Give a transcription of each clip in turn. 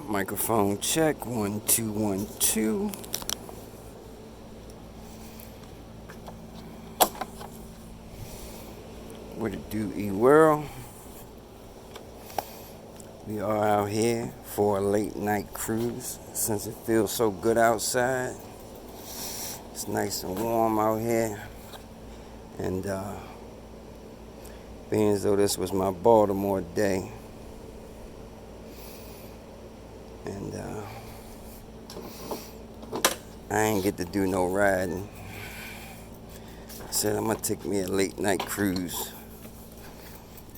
Microphone check, 1 2 1 2. What it do, E-World? We are out here for a late night cruise since it feels so good outside. It's nice and warm out here. And being as though this was my Baltimore day, and I ain't get to do no riding, I said I'm gonna take me a late night cruise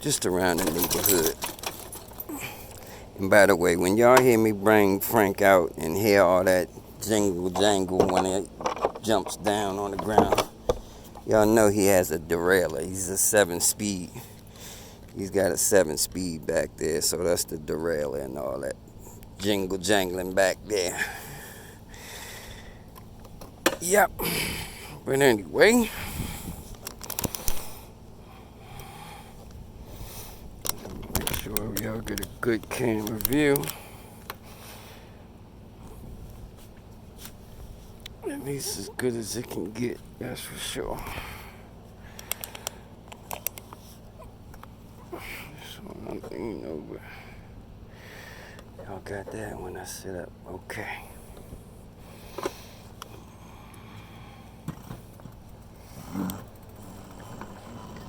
just around the neighborhood. And by the way, when y'all hear me bring Frank out and hear all that jingle jangle when it jumps down on the ground, y'all know he has a derailleur. He's a 7-speed. He's got a 7-speed back there, so that's the derailleur and all that jingle jangling back there. Yep. But anyway, make sure y'all get a good camera view. At least as good as it can get, that's for sure. So, but y'all got that when I sit up. Okay.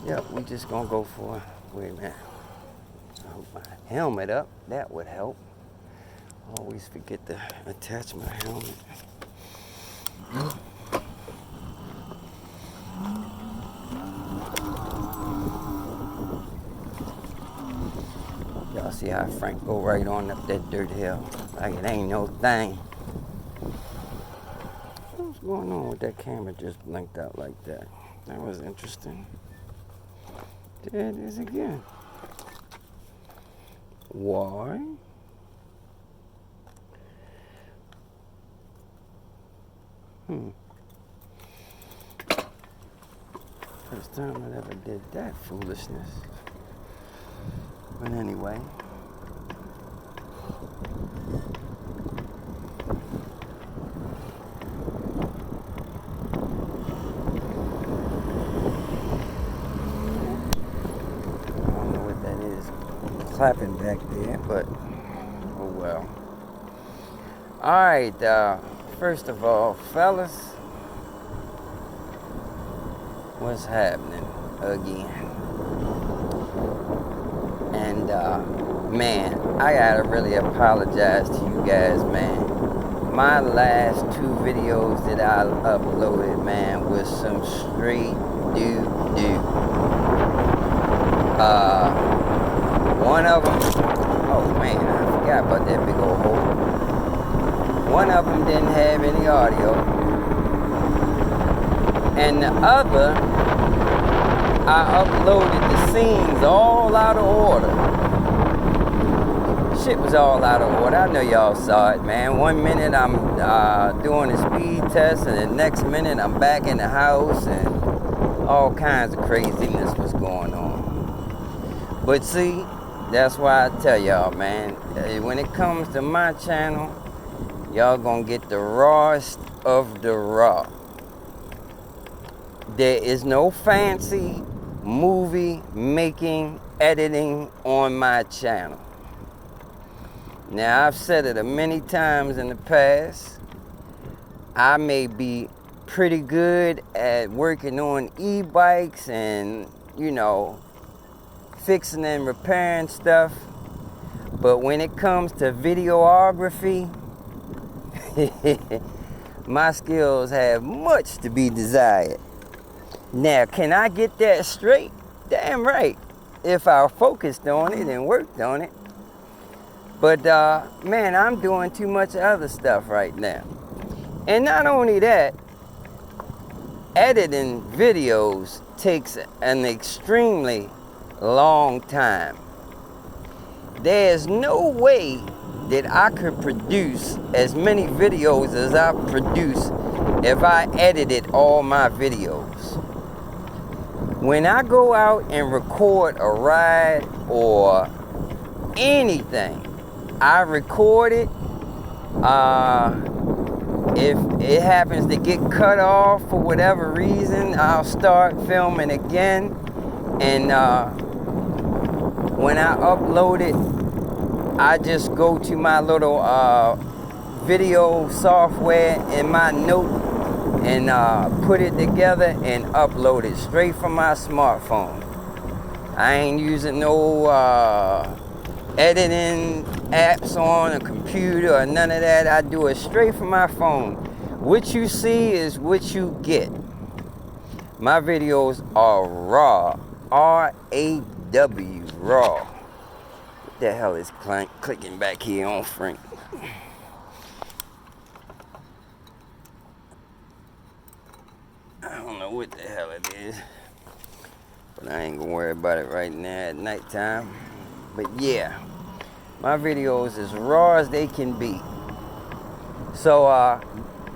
Yep, we just gonna go for, wait a minute. I hope my helmet up, that would help. Always forget to attach my helmet. Y'all see how Frank go right on up that dirt hill like it ain't no thing. What's going on with that camera just blinked out like that? That was interesting. There it is again. Why? First time I ever did that foolishness. But anyway. I don't know what that is clapping back there, but oh well. Alright, first of all, fellas, what's happening again? And man, I gotta really apologize to you guys, man. My last 2 videos that I uploaded, man, was some straight doo-doo. One of them, oh man, I forgot about that big old hole. One of them didn't have any audio, and the other, I uploaded the scenes all out of order. Shit was all out of order. I know y'all saw it, man. 1 minute I'm doing a speed test, and the next minute I'm back in the house, and all kinds of craziness was going on. But see, that's why I tell y'all, man, when it comes to my channel, y'all gonna get the rawest of the raw. There is no fancy movie making, editing on my channel. Now, I've said it many times in the past. I may be pretty good at working on e-bikes and, you know, fixing and repairing stuff. But when it comes to videography, my skills have much to be desired. Now, can I get that straight? Damn right, if I focused on it and worked on it. But, man, I'm doing too much other stuff right now. And not only that, editing videos takes an extremely long time. There's no way that I could produce as many videos as I produce if I edited all my videos. When I go out and record a ride or anything, I record it. If it happens to get cut off for whatever reason, I'll start filming again. And when I upload it, I just go to my little video software in my note and put it together and upload it straight from my smartphone. I ain't using no editing apps on a computer or none of that. I do it straight from my phone. What you see is what you get. My videos are raw. R-A-W, raw. What the hell is clicking back here on Frank? I don't know what the hell it is, but I ain't gonna worry about it right now at nighttime. But yeah, my videos is raw as they can be. So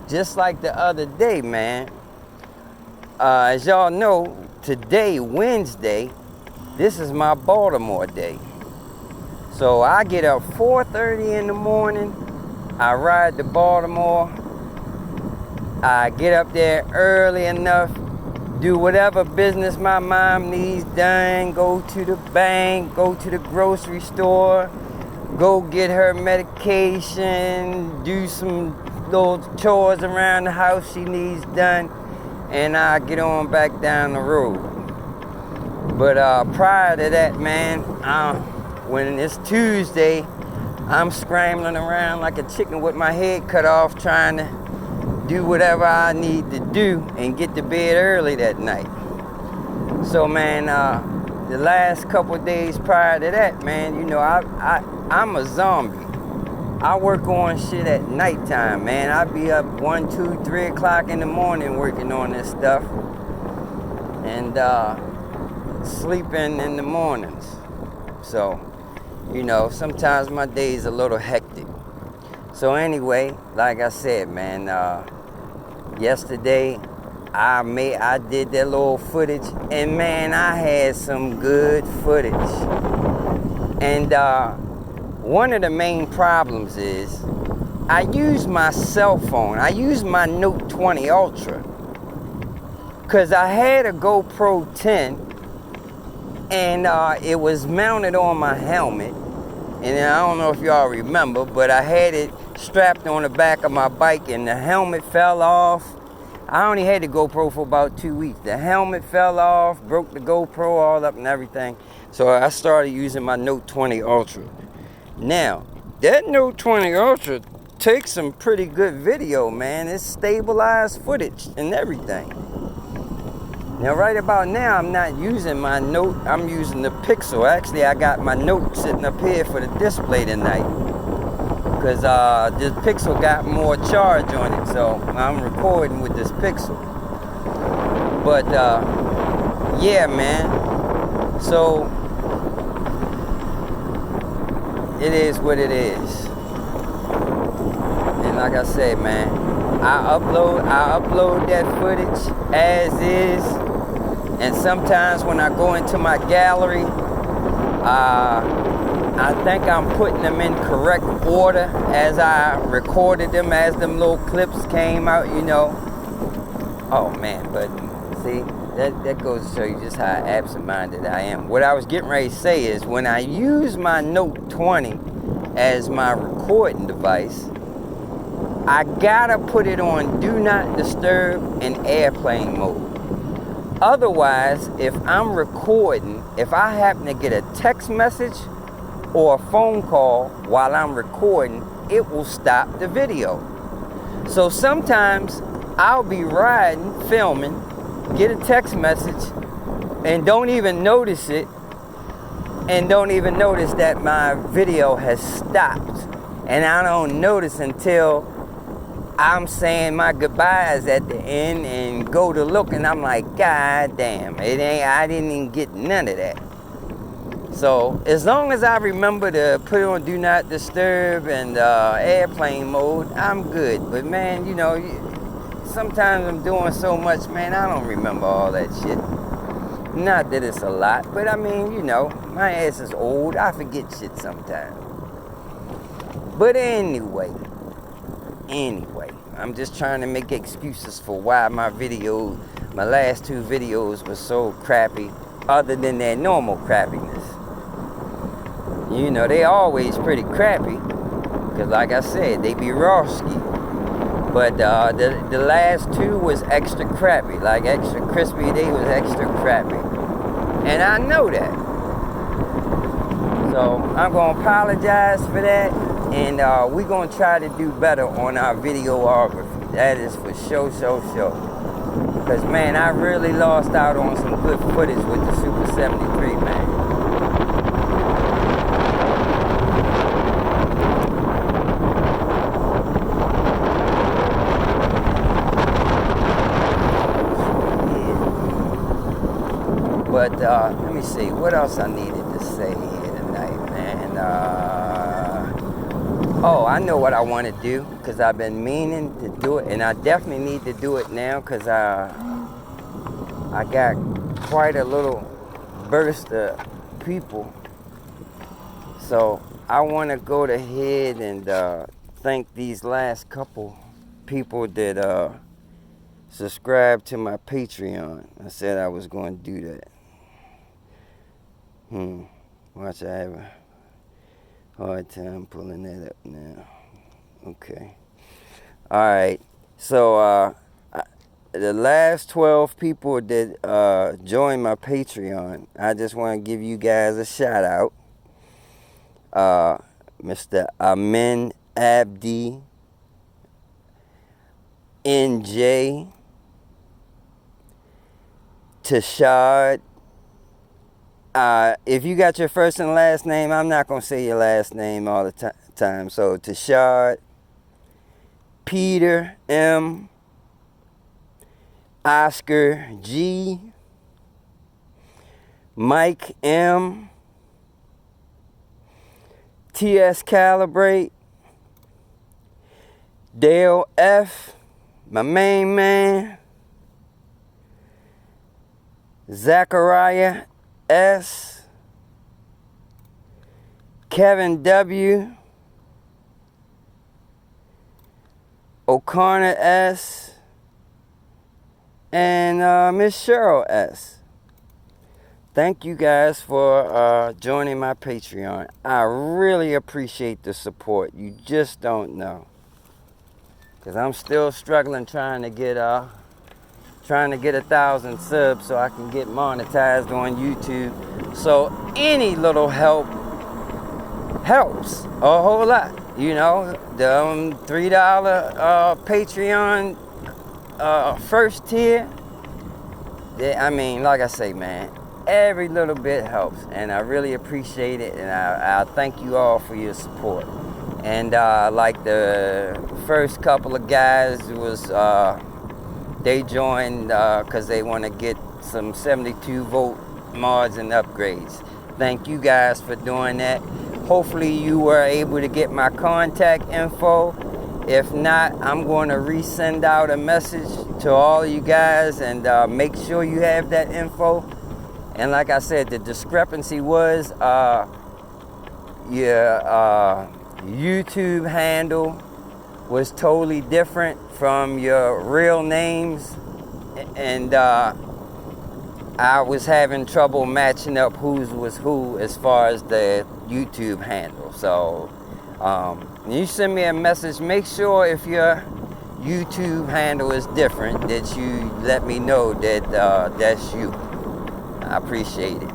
just like the other day, man, as y'all know, today, Wednesday, this is my Baltimore day. So I get up 4:30 in the morning, I ride to Baltimore, I get up there early enough, do whatever business my mom needs done, go to the bank, go to the grocery store, go get her medication, do some little chores around the house she needs done, and I get on back down the road. But prior to that, man, when it's Tuesday, I'm scrambling around like a chicken with my head cut off, trying to do whatever I need to do and get to bed early that night. So, man, the last couple of days prior to that, man, you know, I'm a zombie. I work on shit at nighttime, man. I be up 1, 2, 3 o'clock in the morning working on this stuff, and sleeping in the mornings. So, you know, sometimes my day's a little hectic. So anyway, like I said, man, yesterday I did that little footage, and man, I had some good footage. And one of the main problems is I use my cell phone. I use my Note 20 Ultra because I had a GoPro 10, and it was mounted on my helmet. And I don't know if y'all remember, but I had it strapped on the back of my bike, and the helmet fell off. I only had the GoPro for about 2 weeks. The helmet fell off, broke the GoPro all up and everything. So I started using my Note 20 Ultra. Now, that Note 20 Ultra takes some pretty good video, man. It's stabilized footage and everything. Now, right about now, I'm not using my Note. I'm using the Pixel. Actually, I got my Note sitting up here for the display tonight, because this Pixel got more charge on it, so I'm recording with this Pixel. But yeah, man, so it is what it is. And like I said, man, I upload that footage as is, and sometimes when I go into my gallery, I think I'm putting them in correct order as I recorded them, as them little clips came out, you know. Oh man, but see, that goes to show you just how absent-minded I am. What I was getting ready to say is, when I use my Note 20 as my recording device, I gotta put it on Do Not Disturb and airplane mode. Otherwise, if I'm recording, if I happen to get a text message or a phone call while I'm recording, it will stop the video. So sometimes I'll be riding, filming, get a text message, and don't even notice it, and don't even notice that my video has stopped. And I don't notice until I'm saying my goodbyes at the end and go to look, and I'm like, God damn, I didn't even get none of that. So as long as I remember to put it on Do Not Disturb and airplane mode, I'm good. But man, you know, sometimes I'm doing so much, man, I don't remember all that shit. Not that it's a lot, but I mean, you know, my ass is old. I forget shit sometimes. But anyway, I'm just trying to make excuses for why my last two videos were so crappy, other than their normal crappiness. You know, they always pretty crappy, because like I said, they be rawski. But the last two was extra crappy, like extra crispy, they was extra crappy. And I know that. So I'm going to apologize for that. And we're going to try to do better on our videography. That is for sure. Because, man, I really lost out on some good footage with the Super 73, man. But let me see, what else I needed to say here tonight, man. Oh, I know what I want to do, because I've been meaning to do it, and I definitely need to do it now, because I got quite a little burst of people. So I want to go ahead and thank these last couple people that subscribed to my Patreon. I said I was going to do that. Watch, I have a hard time pulling that up now. Okay. All right. So the last 12 people that joined my Patreon, I just want to give you guys a shout out. Mr. Amin Abdi, NJ, Tashad. If you got your first and last name, I'm not going to say your last name all the time. So, Tashad, Peter M, Oscar G, Mike M, TS Calibrate, Dale F, my main man, Zachariah S, Kevin W, O'Connor S, and Miss Cheryl S. Thank you guys for joining my Patreon. I really appreciate the support. You just don't know, because I'm still struggling trying to get 1,000 subs so I can get monetized on YouTube. So any little help helps a whole lot. You know, the $3 Patreon first tier. I mean, like I say, man, every little bit helps, and I really appreciate it, and I thank you all for your support. And like the first couple of guys was they joined because they want to get some 72 volt mods and upgrades. Thank you guys for doing that. Hopefully you were able to get my contact info. If not, I'm going to resend out a message to all you guys, and make sure you have that info. And like I said, the discrepancy was your YouTube handle was totally different from your real names, and I was having trouble matching up whose was who as far as the YouTube handle. So you send me a message, make sure if your YouTube handle is different that you let me know that that's you. I appreciate it.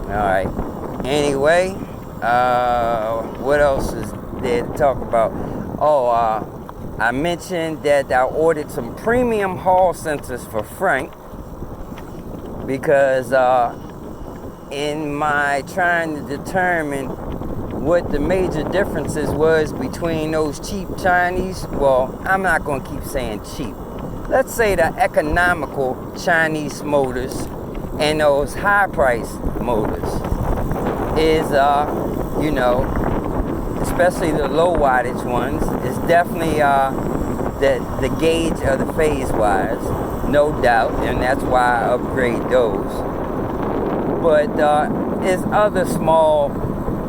Alright, anyway, what else is there to talk about? I mentioned that I ordered some premium hall sensors for Frank, because in my trying to determine what the major differences was between those cheap Chinese, well, I'm not going to keep saying cheap. Let's say the economical Chinese motors and those high-priced motors is, especially the low wattage ones, is definitely the gauge of the phase wise, no doubt, and that's why I upgrade those. But there's other small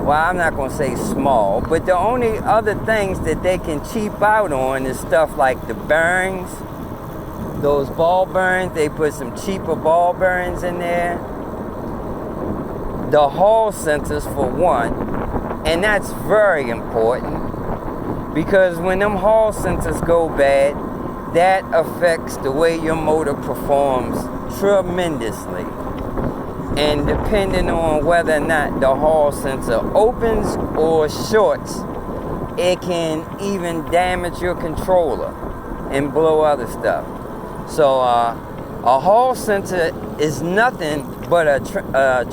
well, I'm not going to say small, but the only other things that they can cheap out on is stuff like the bearings, those ball bearings. They put some cheaper ball bearings in there. The Hall sensors for one, and that's very important because when them Hall sensors go bad, that affects the way your motor performs tremendously. And depending on whether or not the Hall sensor opens or shorts, it can even damage your controller and blow other stuff. So a Hall sensor is nothing but a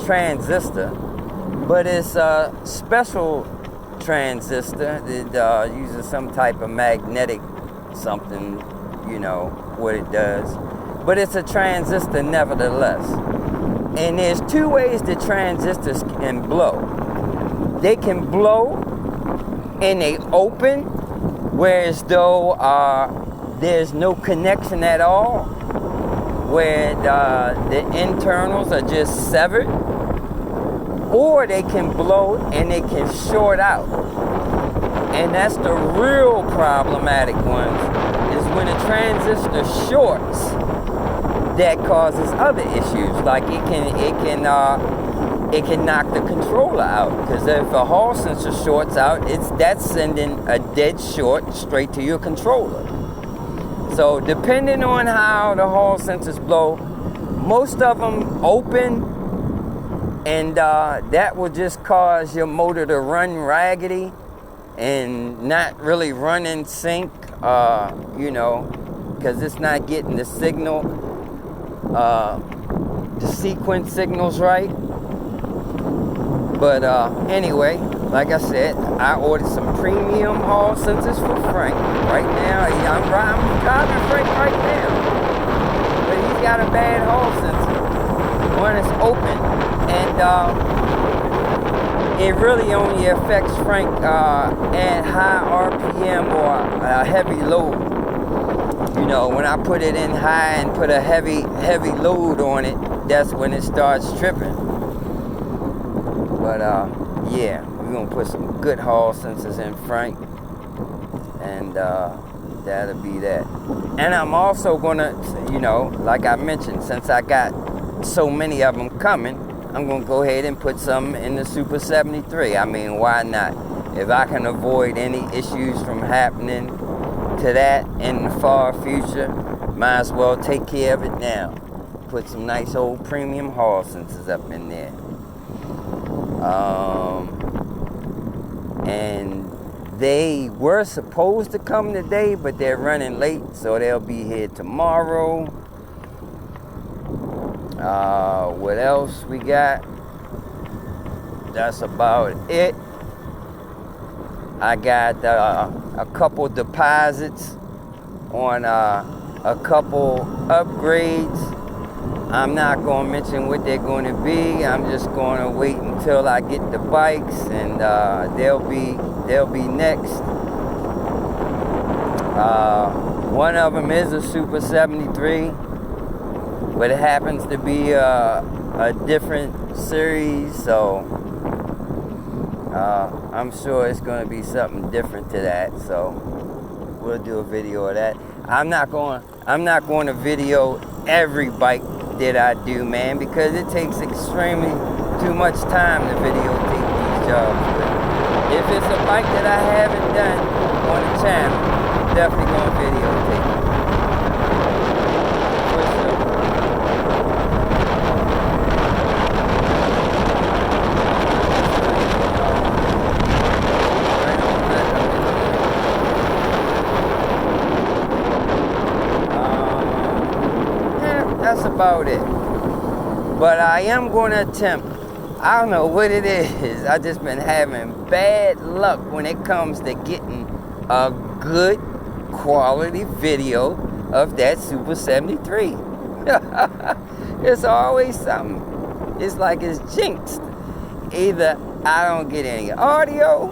transistor, but it's a special transistor that uses some type of magnetic something, you know what it does, but it's a transistor nevertheless. And there's two ways the transistors can blow. They can blow and they open, whereas though there's no connection at all, where the internals are just severed, or they can blow and they can short out. And that's the real problematic ones, is when a transistor shorts, that causes other issues, like it can knock the controller out, because if a Hall sensor shorts out, that's sending a dead short straight to your controller. So depending on how the Hall sensors blow, most of them open, and that will just cause your motor to run raggedy and not really run in sync, because it's not getting the signal, the sequence signals right. But anyway, like I said, I ordered some premium Hall sensors for Frank. Right now, I'm driving Frank right now, but he's got a bad Hall sensor. One is open, and it really only affects Frank at high RPM or a heavy load. You know, when I put it in high and put a heavy load on it, that's when it starts tripping. But yeah, we're gonna put some good Hall sensors in Frank, and that'll be that. And I'm also gonna, like I mentioned, since I got so many of them coming, I'm gonna go ahead and put some in the Super 73. I mean, why not? If I can avoid any issues from happening to that in the far future, might as well take care of it now. Put some nice old premium Hall sensors up in there. And they were supposed to come today, but they're running late, so they'll be here tomorrow. What else we got? That's about it. I got a couple deposits on a couple upgrades. I'm not going to mention what they're going to be. I'm just going to wait until I get the bikes, and they'll be next. One of them is a Super 73, but it happens to be a different series, so I'm sure it's going to be something different to that. So we'll do a video of that. I'm not going to video every bike that I do, man, because it takes extremely too much time to videotape these jobs. But if it's a bike that I haven't done on the channel, definitely gonna videotape it. For sure. That's about it. But I am going to attempt, I don't know what it is, I just been having bad luck when it comes to getting a good quality video of that Super 73. It's always something. It's like it's jinxed. Either I don't get any audio.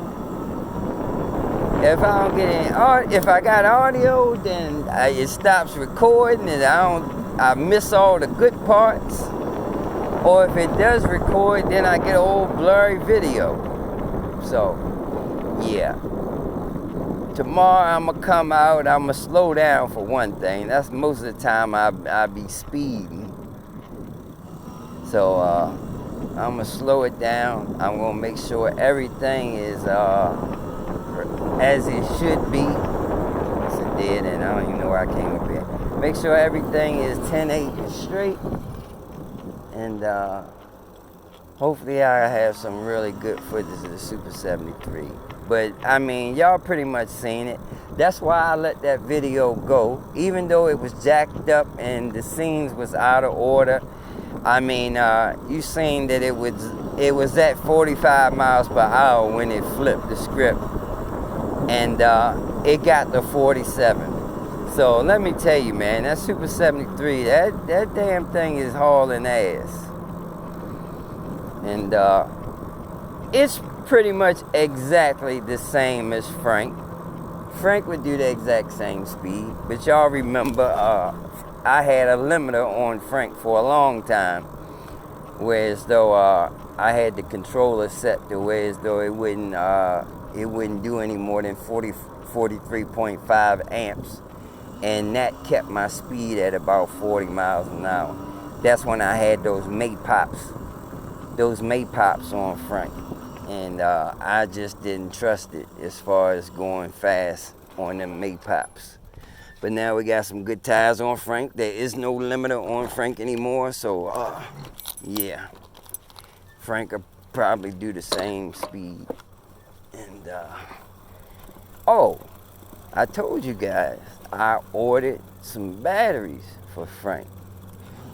If I don't get any audio, if I got audio, then it stops recording and I miss all the good parts. Or if it does record, then I get an old blurry video. So, yeah. Tomorrow I'm gonna come out, I'm gonna slow down for one thing. That's most of the time I be speeding. So I'm gonna slow it down. I'm gonna make sure everything is as it should be. It's a dead end, I don't even know where I came up here. Make sure everything is 10/8 straight. And hopefully I have some really good footage of the Super 73. But I mean, y'all pretty much seen it. That's why I let that video go. Even though it was jacked up and the scenes was out of order. I mean, you seen that it was at 45 miles per hour when it flipped the script. And it got to 47. So let me tell you, man, that Super 73, that damn thing is hauling ass. And it's pretty much exactly the same as Frank. Frank would do the exact same speed. But y'all remember, I had a limiter on Frank for a long time. Whereas though I had the controller set to where as though it wouldn't do any more than 43.5 amps. And that kept my speed at about 40 miles an hour. That's when I had those Maypops on Frank. And I just didn't trust it as far as going fast on them Maypops. But now we got some good tires on Frank. There is no limiter on Frank anymore. So, yeah. Frank will probably do the same speed. And, oh, I told you guys, I ordered some batteries for Frank.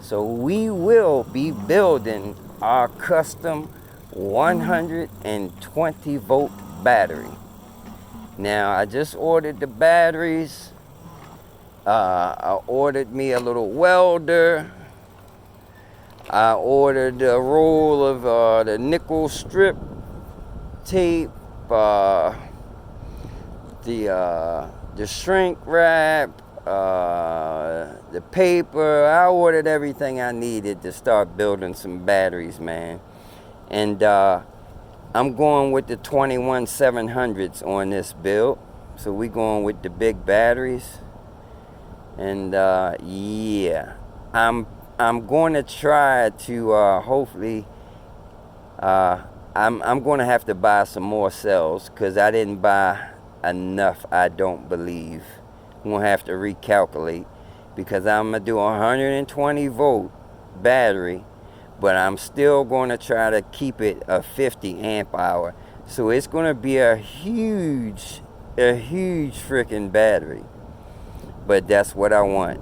So we will be building our custom 120 volt battery. Now, I just ordered the batteries. I ordered me a little welder. I ordered a roll of the nickel strip tape, the shrink wrap, the paper. I ordered everything I needed to start building some batteries, man. And I'm going with the 21700s on this build. So we're going with the big batteries. And yeah, I'm going to try to hopefully I'm going to have to buy some more cells because I didn't buy enough, I don't believe. I'm going to have to recalculate because I'm going to do a 120 volt battery, but I'm still going to try to keep it a 50 amp hour. So it's going to be a huge freaking battery. But that's what I want.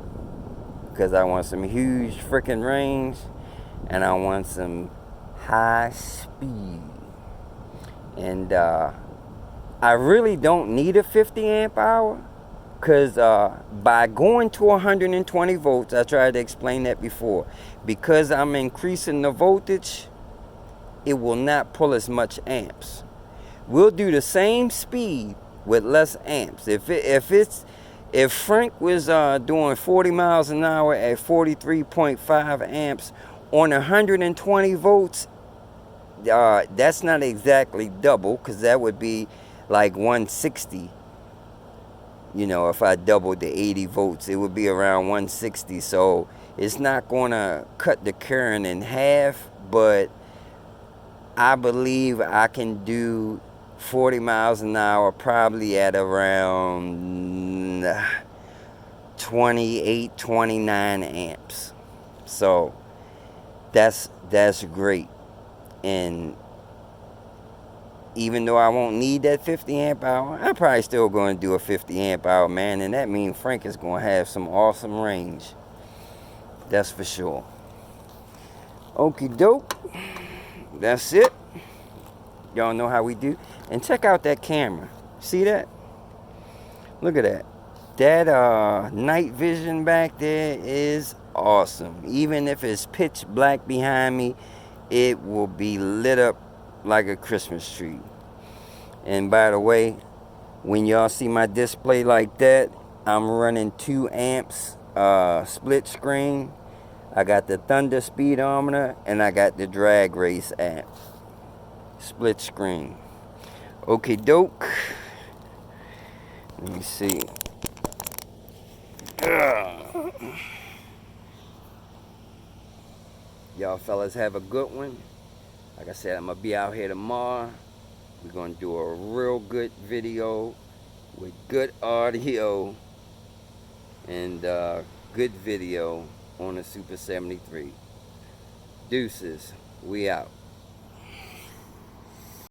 Because I want some huge freaking range. And I want some high speed. And I really don't need a 50 amp hour. Because by going to 120 volts, I tried to explain that before. Because I'm increasing the voltage, it will not pull as much amps. We'll do the same speed with less amps. If Frank was doing 40 miles an hour at 43.5 amps on 120 volts, that's not exactly double, because that would be like 160. You know, if I doubled the 80 volts, it would be around 160. So it's not going to cut the current in half, but I believe I can do 40 miles an hour probably at around 28, 29 amps. So that's great. And even though I won't need that 50 amp hour, I'm probably still going to do a 50 amp hour, man. And that means Frank is going to have some awesome range. That's for sure. Okie doke. That's it. Y'all know how we do. And check out that camera. See that? Look at that. That night vision back there is awesome. Even if it's pitch black behind me, it will be lit up like a Christmas tree. And by the way, when y'all see my display like that, I'm running 2 amps split screen. I got the Thunder speedometer and I got the drag race app split screen. Okay, doke. Let me see. Y'all fellas have a good one. Like I said, I'm going to be out here tomorrow. We're going to do a real good video with good audio and good video on the Super 73. Deuces. We out.